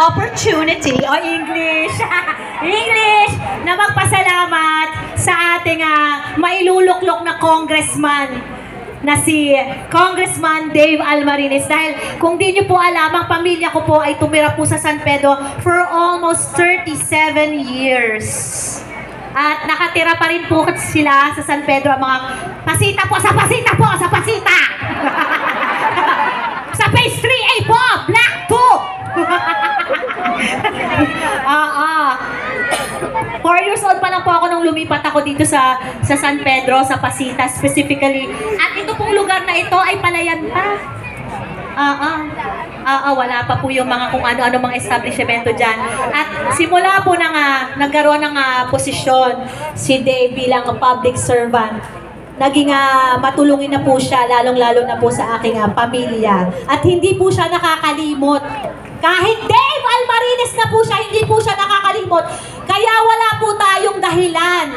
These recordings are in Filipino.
opportunity o English English na magpasalamat sa ating mailuluklok na congressman na si Congressman Dave Almarines. Dahil kung di nyo po alam, ang pamilya ko po ay tumira po sa San Pedro for almost 37 years. At nakatira pa rin po sila sa San Pedro, ang mga pasita po, sa pasita po, sa pasita! Sa phase 3A po, Black 2! 4 years old pa lang po ako nung lumipat ako dito sa San Pedro, sa Pasita specifically. At ito pong lugar na ito ay palayan pa. Wala pa po yung mga kung ano-ano mga establishmento dyan. At simula po nang nagkaroon ng posisyon si Dave bilang public servant, naging matulungin na po siya, lalong-lalo na po sa aking pamilya. At hindi po siya nakakalimot. Kahit Dave Almarines na po siya, hindi po siya nakakalimot. Kaya wala po tayong dahilan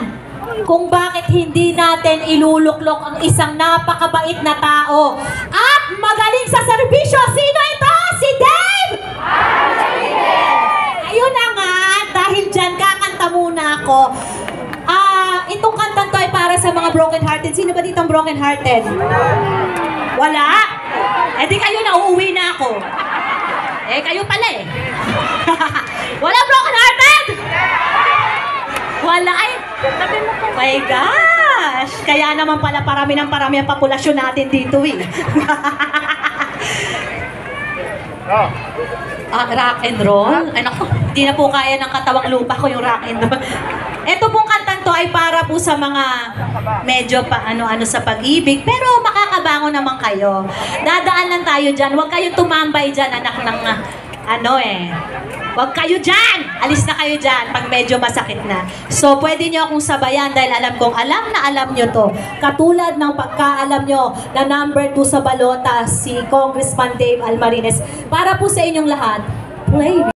kung bakit hindi natin iluluklok ang isang napakabait na tao at magaling sa serbisyo. Sino ito? Si Dave! Ayun na nga, dahil dyan, kakanta muna ako. Itong kantan to ay para sa mga broken-hearted. Sino ba dito ang broken-hearted? Wala? Eh di kayo na, uuwi na ako. Eh, kayo pala eh. Wala broken-hearted? Wala ay. My gosh. Kaya naman pala parami ang populasyon natin dito eh. Rock and roll? Ay naku, hindi na po kaya ng katawang lupa ko yung rock and roll. Ito pong kantan to ay para po sa mga medyo pa ano-ano sa pag-ibig, pero makakabango naman kayo. Dadaan lang tayo dyan. Huwag kayong tumambay dyan, anak ng Huwag kayo dyan! Alis na kayo dyan pag medyo masakit na. So, pwede nyo akong sabayan dahil alam kong alam na alam nyo to. Katulad ng pagkaalam nyo na number 2 sa balota si Congressman Dave Almarines. Para po sa inyong lahat, play.